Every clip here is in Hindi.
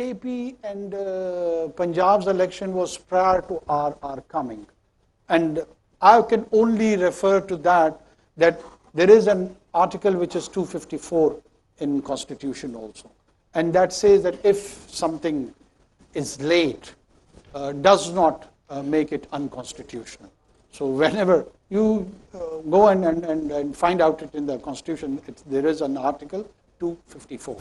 AP and Punjab's election was prior to our coming. And I can only refer to that there is an article which is 254 in Constitution also. And that says that if something is late, does not make it unconstitutional. So whenever you go and find out it in the Constitution, there is an article 254.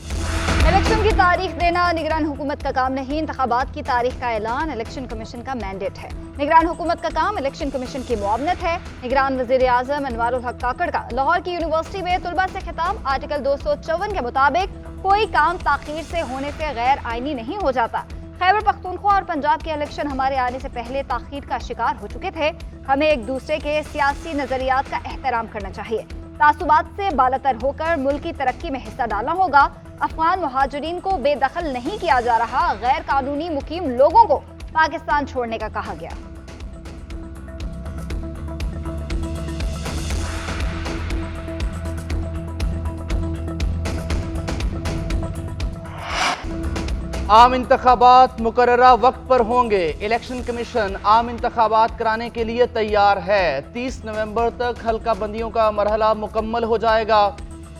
Election की तारीख देना निगरान हुकूमत का काम नहीं, इंतखाबात की तारीख का ऐलान इलेक्शन कमीशन का मैंडेट है। निगरान हुकूमत का काम इलेक्शन कमीशन की मुआवनत है। निगरान वज़ीर आज़म अनवारुल हक काकड़ का लाहौर की यूनिवर्सिटी में तुलबा से खिताब, आर्टिकल 254 के मुताबिक कोई काम ताखीर से होने से गैर आईनी नहीं हो जाता। खैबर पख्तूनख्वा और पंजाब के इलेक्शन हमारे आने से पहले ताखीर का शिकार हो चुके थे। हमें एक दूसरे के सियासी नजरियात का एहतराम करना चाहिए। तासुबात से बालातर होकर मुल्क की तरक्की में हिस्सा डालना होगा। अफगान मुहाजिरीन को बेदखल नहीं किया जा रहा। गैर कानूनी मुकीम लोगों को पाकिस्तान छोड़ने का कहा गया। आम इंतखाबात मुकर्ररा वक्त पर होंगे। इलेक्शन कमीशन आम इंतखाबात कराने के लिए तैयार है। 30 नवंबर तक हल्का बंदियों का मरहला मुकम्मल हो जाएगा।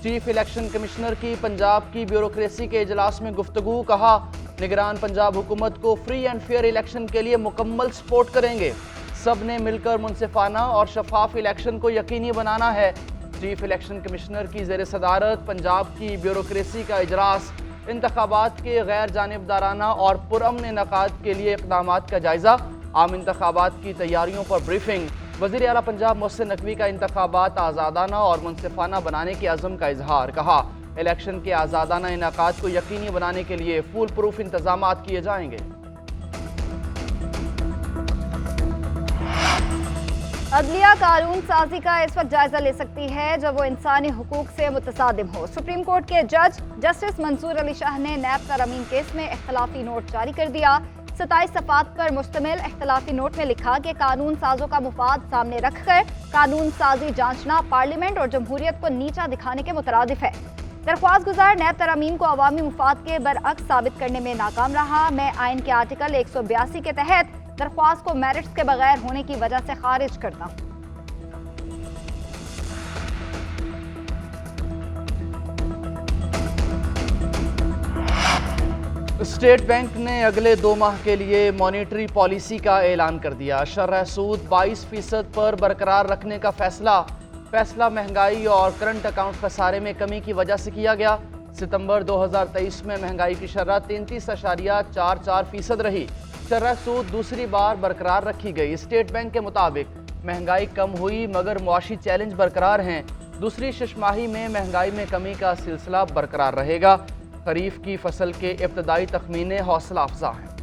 चीफ इलेक्शन कमिश्नर की पंजाब की ब्यूरोक्रेसी के इजलास में गुफ्तगू, कहा निगरान पंजाब हुकूमत को फ्री एंड फेयर इलेक्शन के लिए मुकम्मल सपोर्ट करेंगे। सब ने मिलकर मुनसिफाना और शफाफ इलेक्शन को यकीनी बनाना है। चीफ इलेक्शन कमिश्नर की ज़ेर सदारत पंजाब की ब्यूरोक्रेसी का इजलास, इंतखाबात के गैर जानिबदाराना और पुरअमन इनकाद के लिए इक़दामात का जायज़ा, आम इंतखाबात की तैयारियों पर ब्रीफिंग। वज़ीर आला पंजाब मोहसिन नकवी का इंतखाबात आज़ादाना और मुनसिफाना बनाने के अज़म का इजहार, कहा इलेक्शन के आज़ादाना इनकाद को यकीनी बनाने के लिए फुल प्रूफ इंतजामात किए जाएंगे। अदलिया कानून साजी का इस वक्त जायजा ले सकती है जब वो इंसानी हुकूक से मुतसादिम हो। सुप्रीम कोर्ट के जज जस्टिस मंसूर अली शाह ने नैब तरमीम केस में इख्तलाफी नोट जारी कर दिया। 27 सफ़ात पर मुश्तमिल इख्तलाफी नोट में लिखा कि कानून साजों का मुफाद सामने रखकर कानून साजी जांचना पार्लियामेंट और जमहूरियत को नीचा दिखाने के मुतरादिफ है। दरख्वास्त गुजार नैब तरमीम को अवामी मुफाद के बरअक्स साबित करने में नाकाम रहा। मैं आइन के आर्टिकल 182 के तहत दरख्वास्त को मेरिट्स के बगैर होने की वजह से खारिज करता हूं। स्टेट बैंक ने अगले 2 माह के लिए मॉनेटरी पॉलिसी का ऐलान कर दिया। शरह सूद 22% पर बरकरार रखने का फैसला महंगाई और करंट अकाउंट खसारे में कमी की वजह से किया गया। सितंबर 2023 में महंगाई की शरह 33.44% रही। शरह सूद दूसरी बार बरकरार रखी गई। स्टेट बैंक के मुताबिक महंगाई कम हुई मगर मुआशी चैलेंज बरकरार हैं। दूसरी शशमाही में महंगाई में कमी का सिलसिला बरकरार रहेगा। खरीफ की फसल के इब्तदाई तखमीने हौसला अफजा हैं।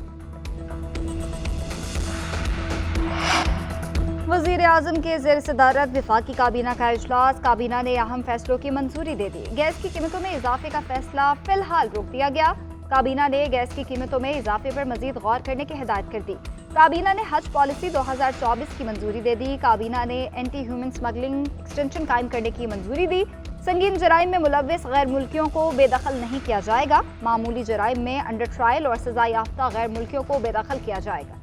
वज़ीर आज़म के ज़ेर सदारत वफाकी काबीना का इजलास, काबीना ने अहम फैसलों की मंजूरी दे दी। गैस की कीमतों में इजाफे का फैसला फिलहाल रोक दिया गया। काबीना ने गैस की कीमतों में इजाफे पर मजीद गौर करने की हिदायत कर दी। काबीना ने हज पॉलिसी 2024 की मंजूरी दे दी। काबीना ने एंटी ह्यूमन स्मगलिंग एक्सटेंशन कायम करने की मंजूरी दी। संगीन जराइम में मुलव्विस गैर मुल्कियों को बेदखल नहीं किया जाएगा। मामूली जराइम में अंडर ट्रायल और सजा याफ्ता गैर मुल्कियों को बेदखल किया जाएगा।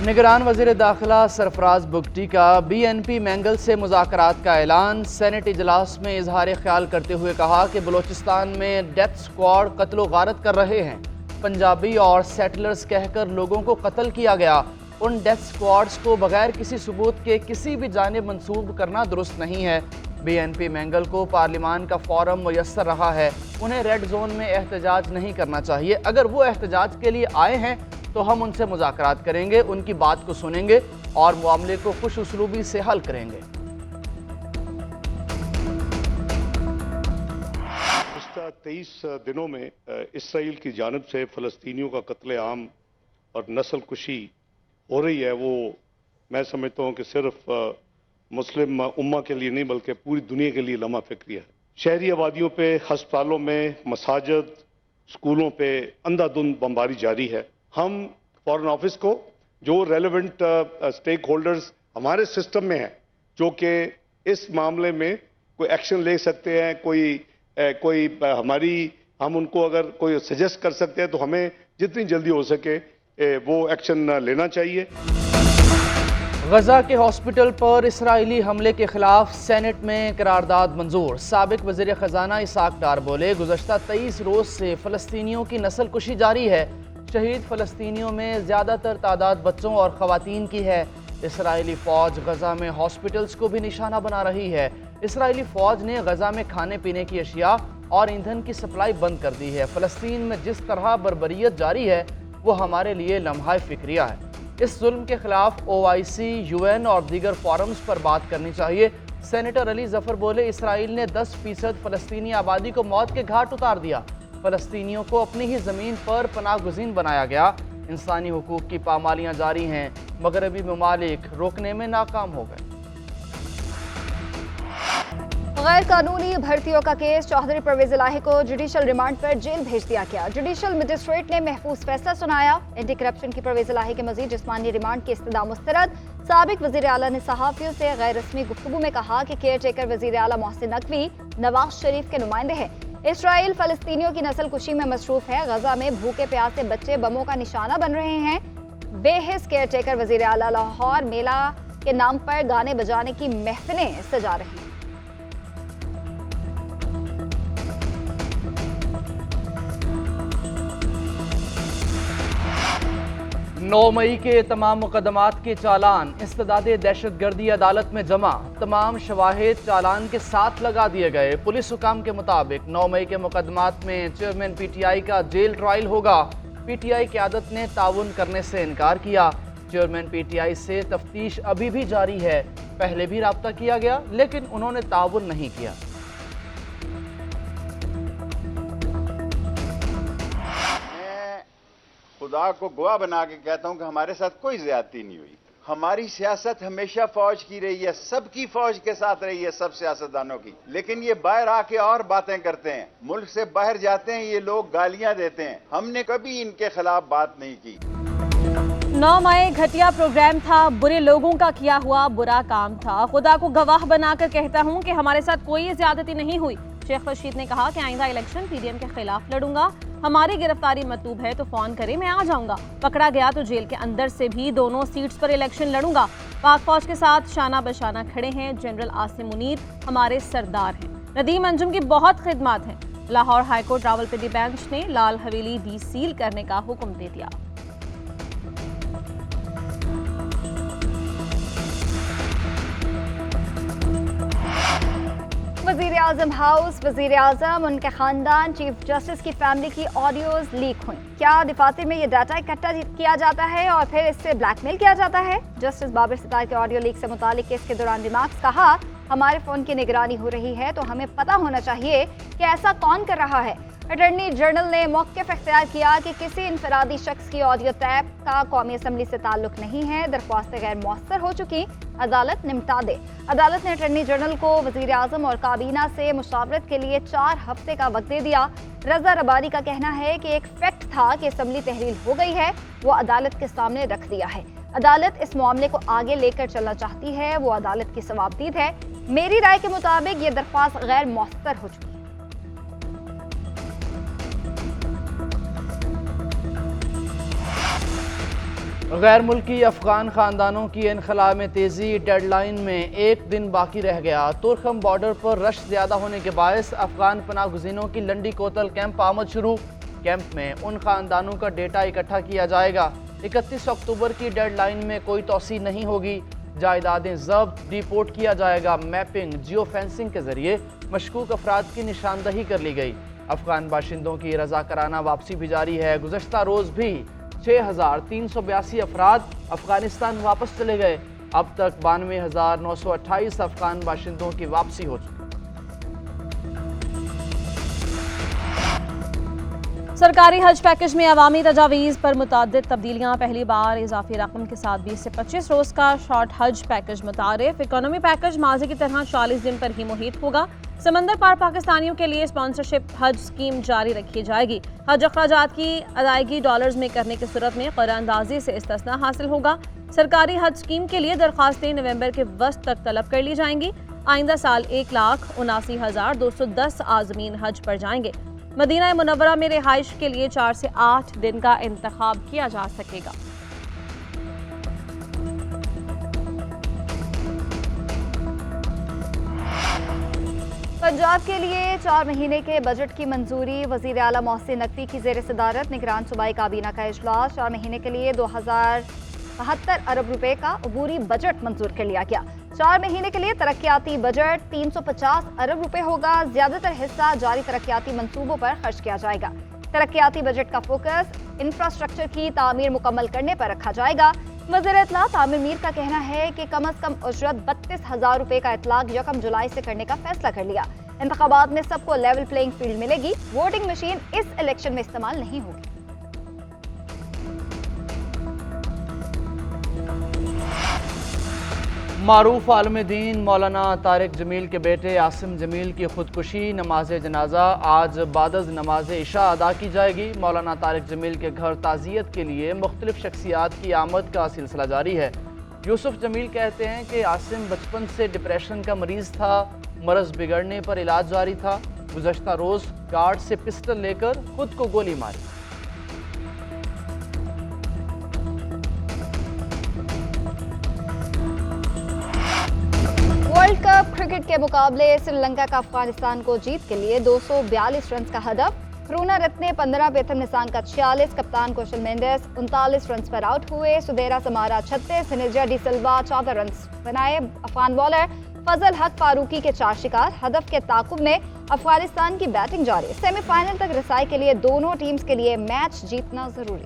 निगरान वज़ीर दाखिला सरफराज बुगटी का BNP मैंगल से मुज़ाकरात का ऐलान। सेनेट इजलास में इजहार ख्याल करते हुए कहा कि बलोचिस्तान में डेथ स्क्वाड कत्लो गारत कर रहे हैं। पंजाबी और सेटलर्स कहकर लोगों को कत्ल किया गया। उन डेथ स्क्वाड्स को बगैर किसी सबूत के किसी भी जानिब मंसूब करना दुरुस्त नहीं है। BNP मैंगल को पार्लियामान का फोरम मुयस्सर रहा है। उन्हें रेड जोन में एहतजाज नहीं करना चाहिए। अगर वो एहतजाज के लिए आए हैं तो हम उनसे मुज़ाकरात करेंगे, उनकी बात को सुनेंगे और मामले को खुश उसलूबी से हल करेंगे। पिछले 23 दिनों में इसराइल की जानिब से फ़लस्तीनियों का कत्ले आम और नस्ल कुशी हो रही है। वो मैं समझता हूँ कि सिर्फ मुस्लिम उम्मा के लिए नहीं बल्कि पूरी दुनिया के लिए लम्हा फिक्री है। शहरी आबादियों पे, हस्पतालों में, मसाजिद, स्कूलों पे अंधाधुंध बमबारी जारी है। हम फॉरेन ऑफिस को जो रेलेवेंट स्टेक होल्डर्स हमारे सिस्टम में हैं, जो कि इस मामले में कोई एक्शन ले सकते हैं, कोई हम उनको अगर कोई सजेस्ट कर सकते हैं तो हमें जितनी जल्दी हो सके वो एक्शन लेना चाहिए। गजा के हॉस्पिटल पर इसराइली हमले के खिलाफ सेनेट में करारदाद मंजूर। साबिक वज़ीर ख़जाना इसाक डार बोले, गुज़श्ता 23 रोज़ से फ़लस्तीनियों की नस्ल कुशी जारी है। शहीद फ़लस्तीनियों में ज़्यादातर तादाद बच्चों और ख़वातीन की है। इसराइली फ़ौज गजा में हॉस्पिटल्स को भी निशाना बना रही है। इसराइली फ़ौज ने गजा में खाने पीने की अशिया और ईंधन की सप्लाई बंद कर दी है। फ़लस्तीन में जिस तरह बर्बरियत जारी है वो हमारे लिए लम्हा फ़िक्रिया है। इस जुल्म के खिलाफ OIC, UN और दीगर फोरम्स पर बात करनी चाहिए। सेनेटर अली जफर बोले, इसराइल ने 10% फ़लस्तीनी आबादी को मौत के घाट उतार दिया। फ़लस्तीनियों को अपनी ही ज़मीन पर पनाहगुज़ीन बनाया गया। इंसानी हुकूक की पामालियाँ जारी हैं, मगरबी ममालिक रोकने में नाकाम हो गए। गैर कानूनी भर्तियों का केस, चौधरी परवेज इलाही को जुडिशल रिमांड पर जेल भेज दिया गया। जुडिशल मजिस्ट्रेट ने महफूज फैसला सुनाया। एंटी करप्शन की परवेज इलाही के मजीद जिस्मानी रिमांड की इस्तदा मुस्तरद। साबिक वज़ीर आला ने सहाफ़ियों से गैर रस्मी गुफ्तगू में कहा कि केयर टेकर वज़ीर आला मोहसिन नकवी नवाज शरीफ के नुमाइंदे हैं। इसराइल फ़लस्तीनियों की नस्ल कुशी में मसरूफ है। गजा में भूखे प्यासे बच्चे बमों का निशाना बन रहे हैं। बेहिस केयर टेकर वज़ीर आला लाहौर मेला के नाम पर गाने बजाने की महफिलें सजा रही हैं। 9 मई के तमाम मुकदमात के चालान इस्तदादे दहशतगर्दी अदालत में जमा। तमाम शवाहिद चालान के साथ लगा दिए गए। पुलिस हुकाम के मुताबिक 9 मई के मुकदमात में चेयरमैन PTI का जेल ट्रायल होगा। PTI क़यादत ने ताउन करने से इनकार किया। चेयरमैन PTI से तफ्तीश अभी भी जारी है। पहले भी राब्ता किया गया लेकिन उन्होंने ताउन नहीं किया। खुदा को गवाह बना के कहता हूं कि हमारे साथ कोई ज्यादती नहीं हुई। हमारी सियासत हमेशा फौज की रही है, सबकी फौज के साथ रही है, सब सियासतदानों की। लेकिन ये बाहर आके और बातें करते हैं, मुल्क से बाहर जाते हैं, ये लोग गालियां देते हैं। हमने कभी इनके खिलाफ बात नहीं की। 9 मई घटिया प्रोग्राम था, बुरे लोगों का किया हुआ बुरा काम था। खुदा को गवाह बनाकर कहता हूं कि हमारे साथ कोई ज्यादती नहीं हुई। शेख रशीद ने कहा कि आइंदा इलेक्शन PDM के खिलाफ लड़ूंगा। हमारी गिरफ्तारी मतलूब है तो फोन करें, मैं आ जाऊंगा। पकड़ा गया तो जेल के अंदर से भी दोनों सीट्स पर इलेक्शन लड़ूंगा। पाक फौज के साथ शाना बशाना खड़े हैं। जनरल आसिम मुनीर हमारे सरदार हैं। नदीम अंजुम की बहुत खिदमत हैं। लाहौर हाईकोर्ट रावलपिंडी बेंच ने लाल हवेली डीसील करने का हुक्म दे दिया। वज़ीर आज़म हाउस, वज़ीर आज़म, उनके ख़ानदान, चीफ जस्टिस की फैमिली की ऑडियोज़ लीक हुई। क्या दफातर में ये डाटा इकट्ठा किया जाता है और फिर इससे ब्लैकमेल किया जाता है? जस्टिस बाबर सितार के ऑडियो लीक से मुतालिक केस के दौरान रिमार्क्स कहा, हमारे फ़ोन की निगरानी हो रही है तो हमें पता होना चाहिए कि ऐसा कौन कर रहा है। अटॉर्नी जनरल ने मौक़िफ़ इख्तियार किया कि किसी इनफरादी शख्स की ऑडियो टैप का कौमी असम्बली से ताल्लुक़ नहीं है। दरख्वास्तें गैर मौसर हो चुकी, अदालत निपटा दे। अदालत ने अटॉर्नी जनरल को वज़ीर आज़म और काबीना से मुशावरत के लिए 4 हफ्ते का वक्त दे दिया। रज़ा रबानी का कहना है कि एक फैक्ट था कि असम्बली तहरील हो गई है, वो अदालत के सामने रख दिया है। अदालत इस मामले को आगे लेकर चलना चाहती है, वो अदालत की सवाबदीद है। मेरी राय के मुताबिक ये दरख्वास्त गैर मौसर हो चुकी है। गैर मुल्की अफगान खानदानों की इनखला में तेज़ी, डेडलाइन में 1 दिन बाकी रह गया। तुरखम बॉर्डर पर रश ज़्यादा होने के बायस अफगान पनाह गुज़ीनों की लंडी कोतल कैंप आमद शुरू। कैंप में उन खानदानों का डेटा इकट्ठा किया जाएगा। 31 अक्टूबर की डेडलाइन में कोई तोसी नहीं होगी। जायदादें जब्त, डिपोर्ट किया जाएगा। मैपिंग, जियो फेंसिंग के जरिए मशकूक अफराद की निशानदही कर ली गई। अफगान बाशिंदों की रज़ाकाराना वापसी भी जारी है। गुज़श्ता रोज़ भी 6382 अफराद अफगानिस्तान वापस चले गए। अब तक 92,928 अफगान बाशिंदों की वापसी हो चुकी। सरकारी हज पैकेज में अवामी तजावीज़ पर मुतअद्दिद तब्दीलियाँ। पहली बार इजाफी रकम के साथ 20 से 25 रोज़ का शॉर्ट हज पैकेज मुतारिफ। इकोनॉमी पैकेज माजी की तरह 40 दिन पर ही मुहित होगा। समंदर पार पाकिस्तानियों के लिए स्पॉन्सरशिप हज स्कीम जारी रखी जाएगी। हज अखराजात की अदायगी डॉलर्स में करने की सूरत में क़रारदाजी से इस्तिस्ना हासिल होगा। सरकारी हज स्कीम के लिए दरखास्तें नवंबर के वस्त तक तलब कर ली जाएंगी। आइंदा साल 1,79,210 आज़मीन हज पर जाएंगे। मदीना मुनव्वरा में रिहाइश के लिए 4 से 8 दिन का इंतखाब किया जा सकेगा। पंजाब के लिए 4 महीने के बजट की मंजूरी। वज़ीर आला मोहसिन नकवी की ज़ेर सदारत निगरान सूबाई काबीना का इजलास। 4 महीने के लिए 2072 अरब रुपए का अबूरी बजट मंजूर कर लिया गया। 4 महीने के लिए तरक्याती बजट 350 अरब रुपए होगा। ज्यादातर हिस्सा जारी तरक्याती मंसूबों पर खर्च किया जाएगा। तरक्याती बजट का फोकस इंफ्रास्ट्रक्चर की तामीर मुकम्मल करने पर रखा जाएगा। वज़ीर इत्तलात आमिर मीर का कहना है कि कम अज कम उजरत 32,000 रुपए का इतलाक 1 जुलाई से करने का फैसला कर लिया। इंतखाबात में सबको लेवल प्लेइंग फील्ड मिलेगी। वोटिंग मशीन इस इलेक्शन में इस्तेमाल नहीं होगी। मारूफ आलम दीन मौलाना तारिक जमील के बेटे आसिम जमील की खुदकुशी। नमाज जनाजा आज बादज नमाज इशा अदा की जाएगी। मौलाना तारिक जमील के घर ताज़ियत के लिए मुख्तलिफ शख्सियात की आमद का सिलसिला जारी है। यूसुफ जमील कहते हैं कि आसिम बचपन से डिप्रेशन का मरीज था। मरज बिगड़ने पर इलाज जारी था। गुज़श्ता रोज़ गार्ड से पिस्टल लेकर खुद को गोली मारी। वर्ल्ड कप क्रिकेट के मुकाबले श्रीलंका का अफगानिस्तान को जीत के लिए 242 रन का हदफ। करुणा रत्ने 15, बेथम निसान का 46, कप्तान कौशल मेंडिस 39 रन पर आउट हुए। सुदेरा समारा 36, हिनेजा डी सिल्वा 14 रन बनाए। अफगान बॉलर फजल हक फारूकी के 4 शिकार। हदफ के ताकुब में अफगानिस्तान की बैटिंग जारी। सेमीफाइनल तक रसाई के लिए दोनों टीम्स के लिए मैच जीतना जरूरी।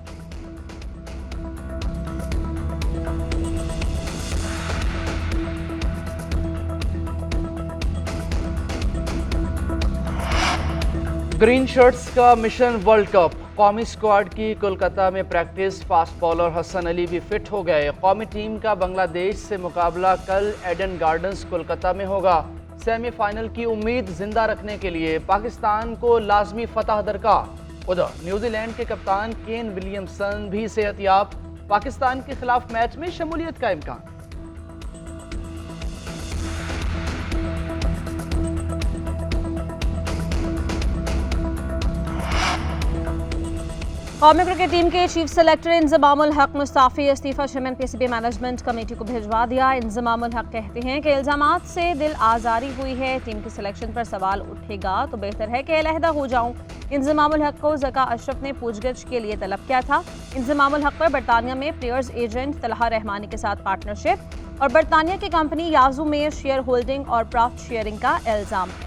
ग्रीन शर्ट्स का मिशन वर्ल्ड कप। कौमी स्क्वाड की कोलकाता में प्रैक्टिस। फास्ट बॉलर हसन अली भी फिट हो गए। कौमी टीम का बांग्लादेश से मुकाबला कल एडन गार्डन्स कोलकाता में होगा। सेमीफाइनल की उम्मीद जिंदा रखने के लिए पाकिस्तान को लाजमी फतह दरकार। उधर न्यूजीलैंड के कप्तान केन विलियमसन भी सेहतियाब। पाकिस्तान के खिलाफ मैच में शमूलियत का इम्कान। कौमी क्रिकेट टीम के चीफ सेलेक्टर इंजमामुल हक मुस्ताफी इस्तीफा चेयरमैन पीसीबी मैनेजमेंट कमेटी को भिजवा दिया। इंजमामुल हक कहते हैं कि इल्जामात से दिल आज़ारी हुई है। टीम की सिलेक्शन पर सवाल उठेगा तो बेहतर है कि अलहदा हो जाऊं। इंजमामुल हक को ज़का अशरफ ने पूछगछ के लिए तलब किया था। इंजमामुल हक पर बरतानिया में प्लेयर्स एजेंट तलहा रहमानी के साथ पार्टनरशिप और बरतानिया की कंपनी याजू में शेयर होल्डिंग और प्रॉफिट शेयरिंग का इल्ज़ाम है।